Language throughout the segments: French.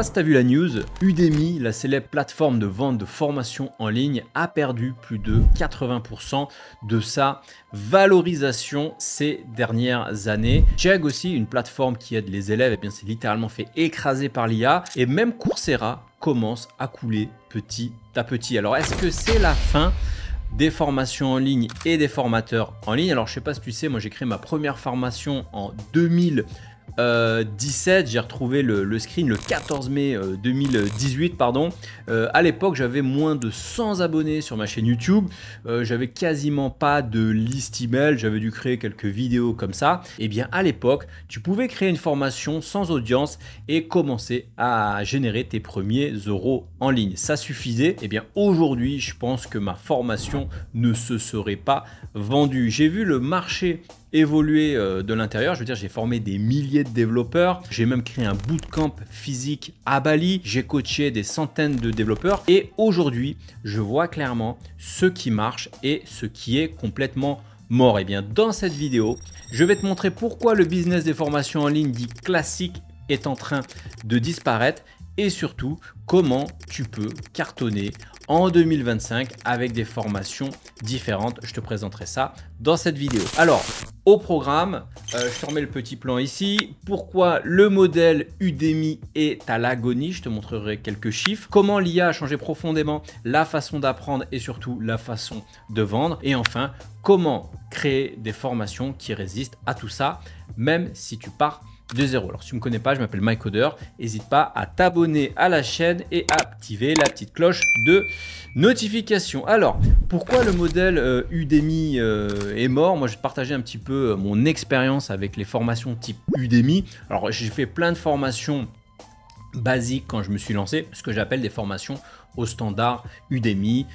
pas si tu as vu la news, Udemy, la célèbre plateforme de vente de formation en ligne, a perdu plus de 80% de sa valorisation ces dernières années. Chegg aussi, une plateforme qui aide les élèves, eh bien c'est littéralement fait écraser par l'IA, et même Coursera commence à couler petit à petit. Alors est-ce que c'est la fin des formations en ligne et des formateurs en ligne? Alors je sais pas si tu sais, moi j'ai créé ma première formation en 2017, j'ai retrouvé le screen le 14 mai 2018 pardon. À l'époque j'avais moins de 100 abonnés sur ma chaîne YouTube, j'avais quasiment pas de liste email, j'avais dû créer quelques vidéos comme ça. Et bien à l'époque tu pouvais créer une formation sans audience et commencer à générer tes premiers euros en ligne, ça suffisait. Et bien aujourd'hui je pense que ma formation ne se serait pas vendue. J'ai vu le marché évoluer de l'intérieur, je veux dire j'ai formé des milliers de développeurs, j'ai même créé un bootcamp physique à Bali, j'ai coaché des centaines de développeurs et aujourd'hui je vois clairement ce qui marche et ce qui est complètement mort. Et bien dans cette vidéo je vais te montrer pourquoi le business des formations en ligne dit classique est en train de disparaître et surtout comment tu peux cartonner en 2025 avec des formations différentes. Je te présenterai ça dans cette vidéo. Alors au programme, je te remets le petit plan ici. Pourquoi le modèle Udemy est à l'agonie? Je te montrerai quelques chiffres. Comment l'IA a changé profondément la façon d'apprendre et surtout la façon de vendre. Et enfin, comment créer des formations qui résistent à tout ça, même si tu pars de zéro. Alors si tu ne me connais pas, je m'appelle Mike Codeur. N'hésite pas à t'abonner à la chaîne et à activer la petite cloche de notification. Alors pourquoi le modèle Udemy est mort? Moi je vais te partager un petit peu mon expérience avec les formations type Udemy. Alors j'ai fait plein de formations basiques quand je me suis lancé, ce que j'appelle des formations au standard Udemy.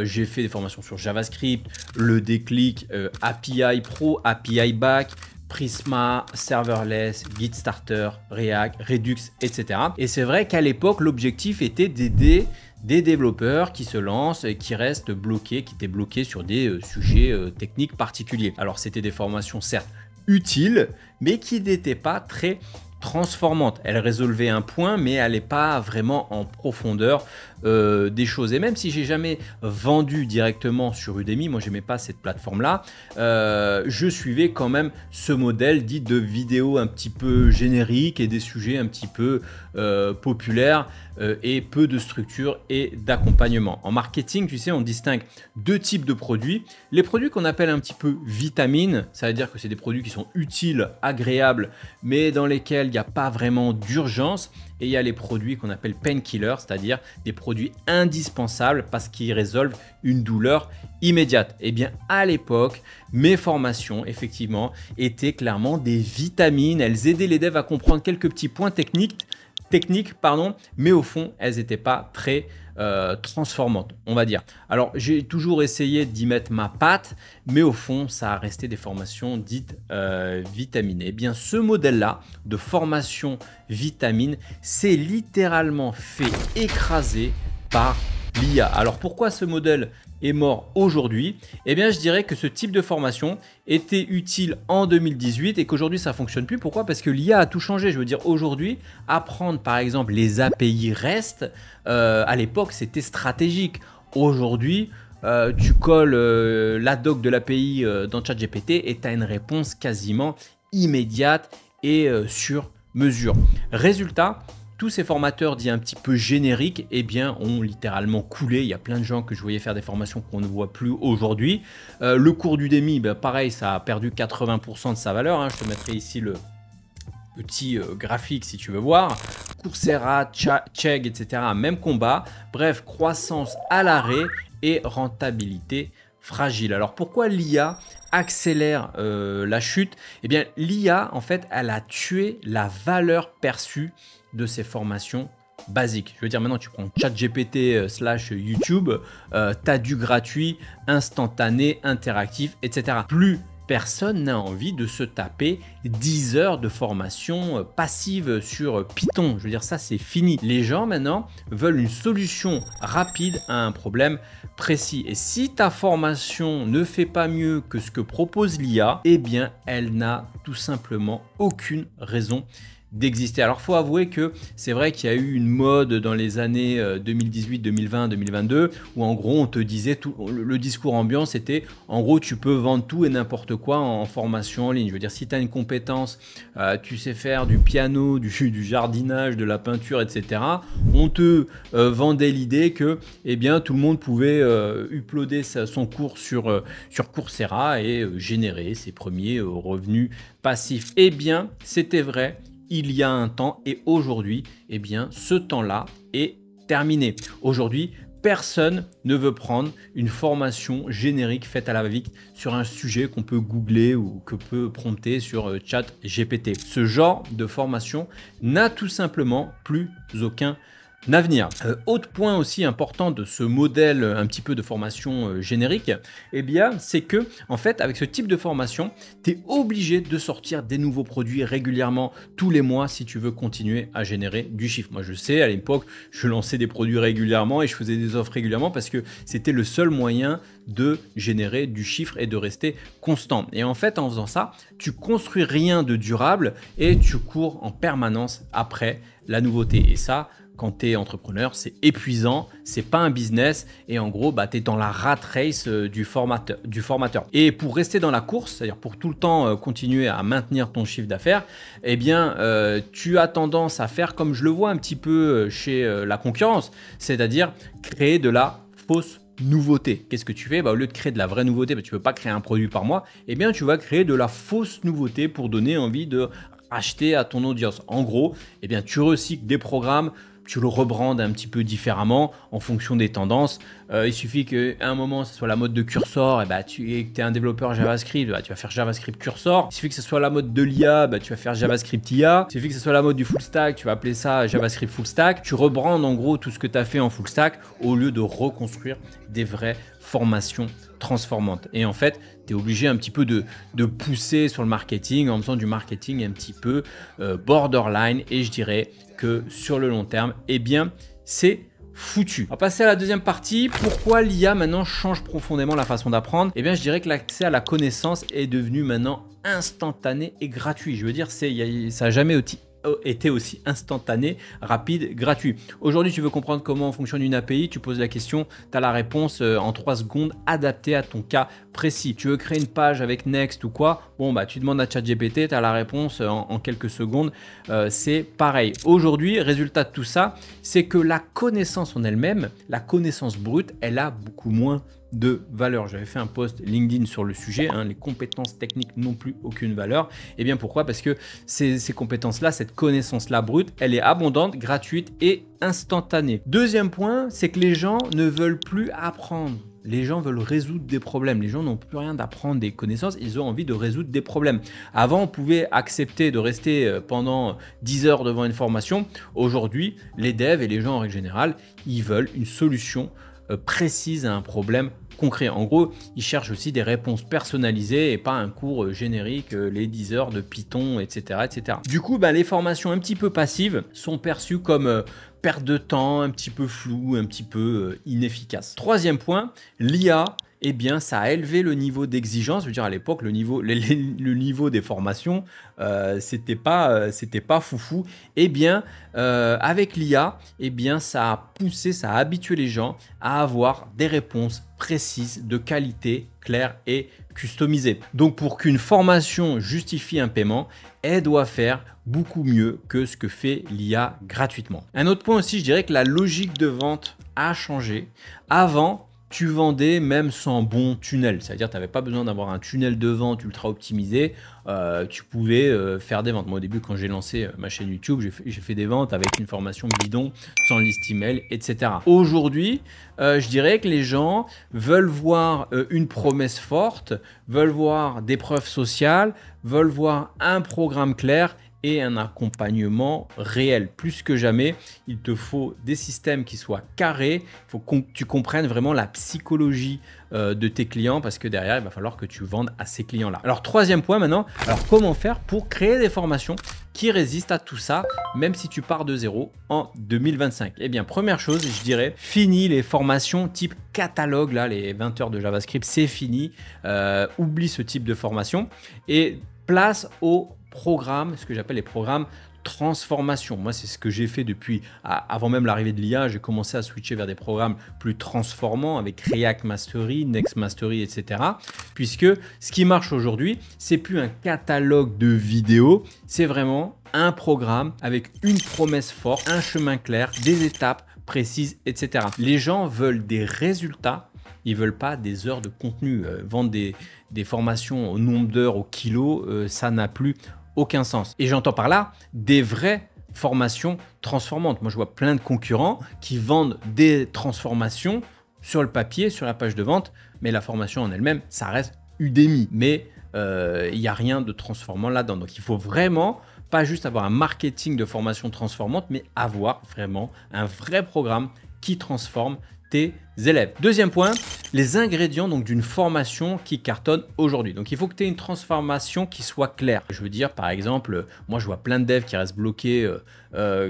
J'ai fait des formations sur JavaScript, le déclic, API Pro, API Back, Prisma, Serverless, Git Starter, React, Redux, etc. Et c'est vrai qu'à l'époque, l'objectif était d'aider des développeurs qui se lancent et qui restent bloqués, qui étaient bloqués sur des sujets techniques particuliers. Alors c'était des formations certes utiles, mais qui n'étaient pas très transformante. Elle résolvait un point, mais elle n'est pas vraiment en profondeur des choses. Et même si j'ai jamais vendu directement sur Udemy, moi j'aimais pas cette plateforme là, je suivais quand même ce modèle dit de vidéos un petit peu génériques et des sujets un petit peu populaires et peu de structure et d'accompagnement. En marketing, tu sais, on distingue deux types de produits. Les produits qu'on appelle un petit peu vitamines, ça veut dire que c'est des produits qui sont utiles, agréables, mais dans lesquels il n'y a pas vraiment d'urgence. Et il y a les produits qu'on appelle painkillers, c'est-à-dire des produits indispensables parce qu'ils résolvent une douleur immédiate. Et bien à l'époque, mes formations effectivement étaient clairement des vitamines. Elles aidaient les devs à comprendre quelques petits points techniques, mais au fond, elles n'étaient pas très transformantes, on va dire. Alors, j'ai toujours essayé d'y mettre ma patte, mais au fond, ça a resté des formations dites vitaminées. Eh bien, ce modèle-là de formation vitamine s'est littéralement fait écraser par l'IA. Alors, pourquoi ce modèle est mort aujourd'hui? Eh bien, je dirais que ce type de formation était utile en 2018 et qu'aujourd'hui ça fonctionne plus. Pourquoi? Parce que l'IA a tout changé. Je veux dire, aujourd'hui, apprendre par exemple les API REST, à l'époque c'était stratégique. Aujourd'hui, tu colles la doc de l'API dans ChatGPT et tu as une réponse quasiment immédiate et sur mesure. Résultat, tous ces formateurs dits un petit peu génériques, eh bien, ont littéralement coulé. Il y a plein de gens que je voyais faire des formations qu'on ne voit plus aujourd'hui. Le cours d'Udemy, ben, pareil, ça a perdu 80% de sa valeur. Hein. Je te mettrai ici le petit graphique si tu veux voir. Coursera, Chegg, etc. Même combat. Bref, croissance à l'arrêt et rentabilité fragile. Alors pourquoi l'IA accélère la chute? Eh bien, l'IA, en fait, elle a tué la valeur perçue de ces formations basiques. Je veux dire, maintenant tu prends ChatGPT / YouTube, tu as du gratuit, instantané, interactif, etc. Plus personne n'a envie de se taper 10 heures de formation passive sur Python. Je veux dire, ça c'est fini. Les gens maintenant veulent une solution rapide à un problème précis. Et si ta formation ne fait pas mieux que ce que propose l'IA, eh bien elle n'a tout simplement aucune raison d'exister. Alors, faut avouer que c'est vrai qu'il y a eu une mode dans les années 2018, 2020, 2022 où en gros on te disait tout, le discours ambiant c'était en gros tu peux vendre tout et n'importe quoi en formation en ligne. Je veux dire, si tu as une compétence, tu sais faire du piano, du jardinage, de la peinture, etc. On te vendait l'idée que eh bien, tout le monde pouvait uploader son cours sur Coursera et générer ses premiers revenus passifs. Eh bien, c'était vrai il y a un temps et aujourd'hui, eh bien, ce temps-là est terminé. Aujourd'hui, personne ne veut prendre une formation générique faite à la va-vite sur un sujet qu'on peut googler ou que peut prompter sur ChatGPT. Ce genre de formation n'a tout simplement plus aucun avenir. Autre point aussi important de ce modèle un petit peu de formation générique, eh bien, c'est que en fait, avec ce type de formation, tu es obligé de sortir des nouveaux produits régulièrement tous les mois si tu veux continuer à générer du chiffre. Moi, je sais, à l'époque, je lançais des produits régulièrement et je faisais des offres régulièrement parce que c'était le seul moyen de générer du chiffre et de rester constant. Et en fait, en faisant ça, tu construis rien de durable et tu cours en permanence après la nouveauté. Et ça, quand tu es entrepreneur, c'est épuisant, c'est pas un business et en gros, tu es dans la rat race du formateur. Et pour rester dans la course, c'est-à-dire pour tout le temps continuer à maintenir ton chiffre d'affaires, eh bien, tu as tendance à faire comme je le vois un petit peu chez la concurrence, c'est-à-dire créer de la fausse nouveauté. Qu'est-ce que tu fais? Au lieu de créer de la vraie nouveauté, tu ne peux pas créer un produit par mois, eh bien, tu vas créer de la fausse nouveauté pour donner envie de acheter à ton audience. En gros, eh bien, tu recycles des programmes, tu le rebrandes un petit peu différemment en fonction des tendances. Il suffit qu'à un moment, ce soit la mode de Cursor, et tu es un développeur JavaScript, tu vas faire JavaScript Cursor. Il suffit que ce soit la mode de l'IA, tu vas faire JavaScript IA. Il suffit que ce soit la mode du full stack, tu vas appeler ça JavaScript full stack. Tu rebrandes en gros tout ce que tu as fait en full stack au lieu de reconstruire des vraies formations transformantes. Et en fait, tu es obligé un petit peu de pousser sur le marketing en faisant du marketing un petit peu borderline, et je dirais que sur le long terme, eh bien, c'est foutu. On va passer à la deuxième partie. Pourquoi l'IA maintenant change profondément la façon d'apprendre? Eh bien, je dirais que l'accès à la connaissance est devenu maintenant instantané et gratuit. Je veux dire, ça n'a jamais été aussi instantané, rapide, gratuit. Aujourd'hui, tu veux comprendre comment fonctionne une API, tu poses la question, tu as la réponse en 3 secondes adaptée à ton cas précis. Tu veux créer une page avec Next ou quoi? Bon, tu demandes à ChatGPT, tu as la réponse en quelques secondes. C'est pareil. Aujourd'hui, résultat de tout ça, c'est que la connaissance en elle-même, la connaissance brute, elle a beaucoup moins de valeur. J'avais fait un post LinkedIn sur le sujet, les compétences techniques n'ont plus aucune valeur. Et bien pourquoi? Parce que ces compétences-là, cette connaissance-là brute, elle est abondante, gratuite et instantanée. Deuxième point, c'est que les gens ne veulent plus apprendre. Les gens veulent résoudre des problèmes. Les gens n'ont plus rien d'apprendre des connaissances, ils ont envie de résoudre des problèmes. Avant, on pouvait accepter de rester pendant 10 heures devant une formation. Aujourd'hui, les devs et les gens en règle générale, ils veulent une solution précise à un problème concret. En gros, ils cherchent aussi des réponses personnalisées et pas un cours générique, les 10 heures de Python, etc. etc. Du coup, les formations un petit peu passives sont perçues comme perte de temps, un petit peu flou, un petit peu inefficace. Troisième point, l'IA, eh bien, ça a élevé le niveau d'exigence. Je veux dire, à l'époque, le niveau des formations, c'était pas foufou. Eh bien, avec l'IA, eh bien, ça a poussé, ça a habitué les gens à avoir des réponses précises, de qualité, claire et customisée. Donc, pour qu'une formation justifie un paiement, elle doit faire beaucoup mieux que ce que fait l'IA gratuitement. Un autre point aussi, je dirais que la logique de vente a changé. Avant, tu vendais même sans bon tunnel, c'est-à-dire tu n'avais pas besoin d'avoir un tunnel de vente ultra optimisé, tu pouvais faire des ventes. Moi au début quand j'ai lancé ma chaîne YouTube, j'ai fait des ventes avec une formation bidon, sans liste email, etc. Aujourd'hui, je dirais que les gens veulent voir une promesse forte, veulent voir des preuves sociales, veulent voir un programme clair et un accompagnement réel. Plus que jamais, il te faut des systèmes qui soient carrés. Il faut que tu comprennes vraiment la psychologie de tes clients parce que derrière, il va falloir que tu vendes à ces clients-là. Alors, troisième point maintenant, alors comment faire pour créer des formations qui résistent à tout ça, même si tu pars de zéro en 2025? Eh bien, première chose, je dirais, fini les formations type catalogue, là, les 20 heures de JavaScript, c'est fini. Oublie ce type de formation et place au programme, ce que j'appelle les programmes transformation. Moi, c'est ce que j'ai fait depuis, avant même l'arrivée de l'IA, j'ai commencé à switcher vers des programmes plus transformants avec React Mastery, Next Mastery, etc. Puisque ce qui marche aujourd'hui, c'est plus un catalogue de vidéos, c'est vraiment un programme avec une promesse forte, un chemin clair, des étapes précises, etc. Les gens veulent des résultats, ils veulent pas des heures de contenu. Vendre des formations au nombre d'heures, au kilo, ça n'a plus aucun sens. Et j'entends par là des vraies formations transformantes. Moi, je vois plein de concurrents qui vendent des transformations sur le papier, sur la page de vente, mais la formation en elle-même, ça reste Udemy. Mais il n'y a rien de transformant là-dedans. Donc, il faut vraiment pas juste avoir un marketing de formation transformante, mais avoir vraiment un vrai programme qui transforme tes élèves. Deuxième point, les ingrédients donc d'une formation qui cartonne aujourd'hui. Donc il faut que tu aies une transformation qui soit claire. Je veux dire, par exemple, moi je vois plein de devs qui restent bloqués,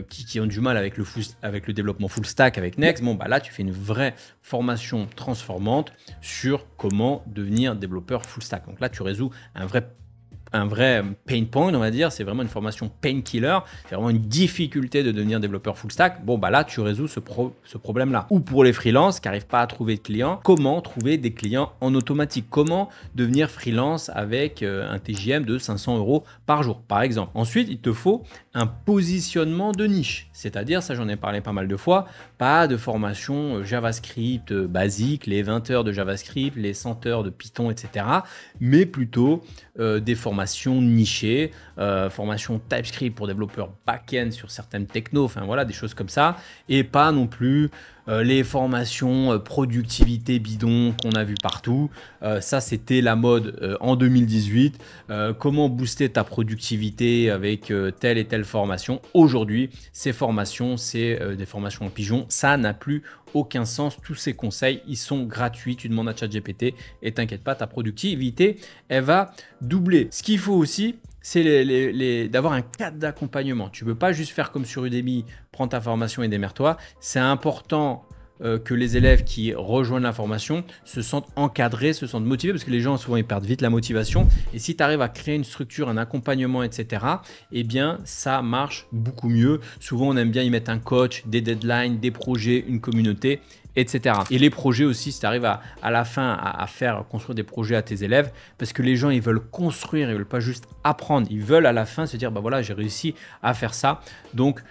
qui ont du mal avec le développement full stack avec Next. Bon, bah là tu fais une vraie formation transformante sur comment devenir développeur full stack. Donc là tu résous un vrai pain point, on va dire. C'est vraiment une formation painkiller. C'est vraiment une difficulté de devenir développeur full stack. Bon, bah là, tu résous ce problème-là. Ou pour les freelances qui n'arrivent pas à trouver de clients, comment trouver des clients en automatique? Comment devenir freelance avec un TJM de 500 € par jour, par exemple? Ensuite, il te faut un positionnement de niche. C'est-à-dire, ça j'en ai parlé pas mal de fois, pas de formation JavaScript basique, les 20 heures de JavaScript, les 100 heures de Python, etc. Mais plutôt des formations nichées, formation TypeScript pour développeurs back-end sur certaines technos, enfin voilà, des choses comme ça, et pas non plus les formations productivité bidon qu'on a vu partout. Ça, c'était la mode en 2018. Comment booster ta productivité avec telle et telle formation. Aujourd'hui, ces formations, c'est des formations en pigeon. Ça n'a plus aucun sens. Tous ces conseils, ils sont gratuits. Tu demandes à ChatGPT et t'inquiète pas, ta productivité, elle va doubler. Ce qu'il faut aussi, c'est d'avoir un cadre d'accompagnement. Tu ne peux pas juste faire comme sur Udemy, prends ta formation et démerde-toi. C'est important que les élèves qui rejoignent la formation se sentent encadrés, se sentent motivés, parce que les gens, souvent, ils perdent vite la motivation. Et si tu arrives à créer une structure, un accompagnement, etc., eh bien, ça marche beaucoup mieux. Souvent, on aime bien y mettre un coach, des deadlines, des projets, une communauté, etc. Et les projets aussi, si tu arrives à la fin à faire construire des projets à tes élèves, parce que les gens, ils veulent construire, ils ne veulent pas juste apprendre, ils veulent à la fin se dire, bah voilà, j'ai réussi à faire ça. Donc,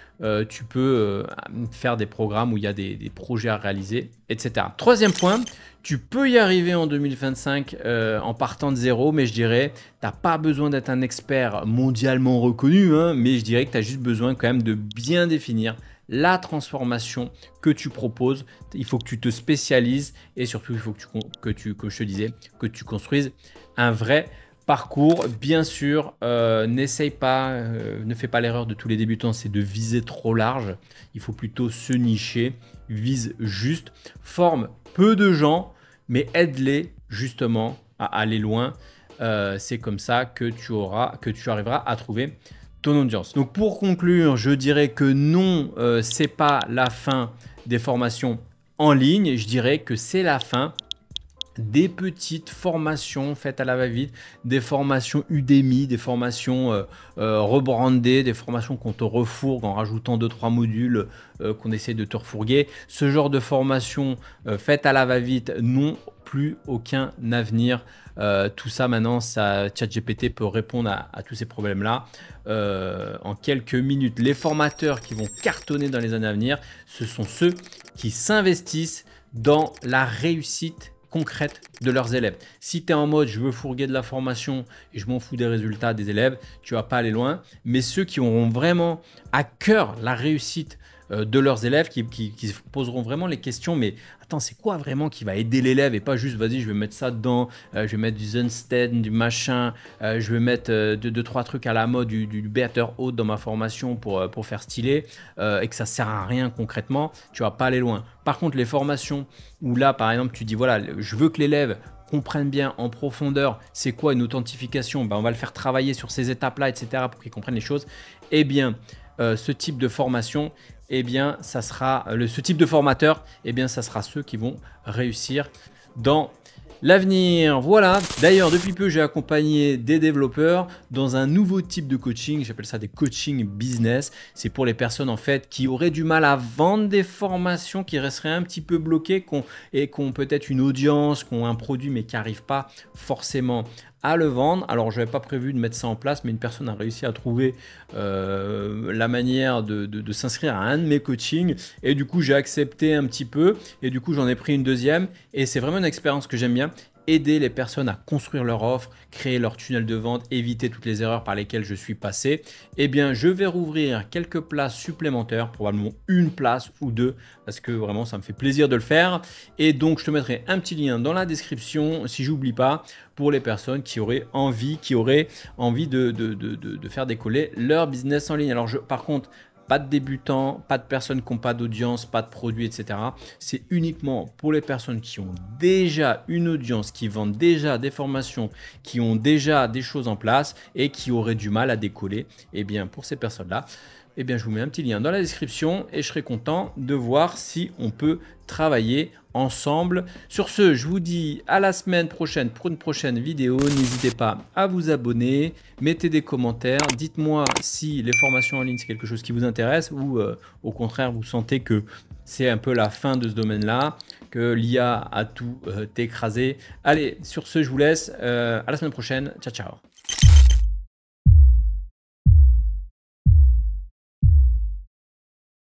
tu peux faire des programmes où il y a des projets à réaliser, etc. Troisième point, tu peux y arriver en 2025 en partant de zéro, mais je dirais, tu n'as pas besoin d'être un expert mondialement reconnu, hein, mais je dirais que tu as juste besoin quand même de bien définir la transformation que tu proposes. Il faut que tu te spécialises et surtout, il faut comme je te disais, que tu construises un vrai parcours. Bien sûr, ne fais pas l'erreur de tous les débutants, c'est de viser trop large. Il faut plutôt se nicher, vise juste, forme peu de gens, mais aide-les justement à aller loin. C'est comme ça que tu arriveras à trouver ton audience. Donc pour conclure, je dirais que non, c'est pas la fin des formations en ligne. Je dirais que c'est la fin des petites formations faites à la va-vite, des formations Udemy, des formations rebrandées, des formations qu'on te refourgue en rajoutant 2-3 modules qu'on essaie de te refourguer. Ce genre de formation faites à la va-vite n'ont plus aucun avenir. Tout ça maintenant, ChatGPT peut répondre à tous ces problèmes-là en quelques minutes. Les formateurs qui vont cartonner dans les années à venir, ce sont ceux qui s'investissent dans la réussite concrète de leurs élèves. Si tu es en mode je veux fourguer de la formation et je m'en fous des résultats des élèves, tu vas pas aller loin. Mais ceux qui auront vraiment à cœur la réussite de leurs élèves, qui se poseront vraiment les questions, mais attends, c'est quoi vraiment qui va aider l'élève et pas juste vas-y, je vais mettre ça dedans, je vais mettre du Zenstead, du machin, je vais mettre deux, trois trucs à la mode, du Better Haute dans ma formation pour faire stylé et que ça sert à rien concrètement, tu vas pas aller loin. Par contre, les formations où là, par exemple, tu dis voilà, je veux que l'élève comprenne bien en profondeur c'est quoi une authentification, ben, on va le faire travailler sur ces étapes-là, etc. pour qu'il comprenne les choses, eh bien, ce type de formation, eh bien, ce type de formateur, eh bien, ça sera ceux qui vont réussir dans L'avenir, voilà. D'ailleurs, depuis peu, j'ai accompagné des développeurs dans un nouveau type de coaching. J'appelle ça des coaching business. C'est pour les personnes en fait qui auraient du mal à vendre des formations, qui resteraient un petit peu bloquées et qui ont peut-être une audience, qui ont un produit mais qui n'arrivent pas forcément à le vendre. Alors, je n'avais pas prévu de mettre ça en place, mais une personne a réussi à trouver la manière de s'inscrire à un de mes coachings. Et du coup, j'ai accepté un petit peu. Et du coup, j'en ai pris une deuxième. Et c'est vraiment une expérience que j'aime bien. Aider les personnes à construire leur offre, créer leur tunnel de vente, éviter toutes les erreurs par lesquelles je suis passé. Eh bien, je vais rouvrir quelques places supplémentaires, probablement une place ou deux, parce que vraiment, ça me fait plaisir de le faire. Et donc, je te mettrai un petit lien dans la description, si j'oublie pas, pour les personnes qui auraient envie, de faire décoller leur business en ligne. Alors, par contre, pas de débutants, pas de personnes qui n'ont pas d'audience, pas de produits, etc. C'est uniquement pour les personnes qui ont déjà une audience, qui vendent déjà des formations, qui ont déjà des choses en place et qui auraient du mal à décoller. Et bien, pour ces personnes-là, eh bien, je vous mets un petit lien dans la description et je serai content de voir si on peut travailler ensemble. Sur ce, je vous dis à la semaine prochaine pour une prochaine vidéo. N'hésitez pas à vous abonner, mettez des commentaires, dites-moi si les formations en ligne c'est quelque chose qui vous intéresse ou au contraire vous sentez que c'est un peu la fin de ce domaine-là, que l'IA a tout écrasé. Allez, sur ce, je vous laisse. À la semaine prochaine. Ciao, ciao.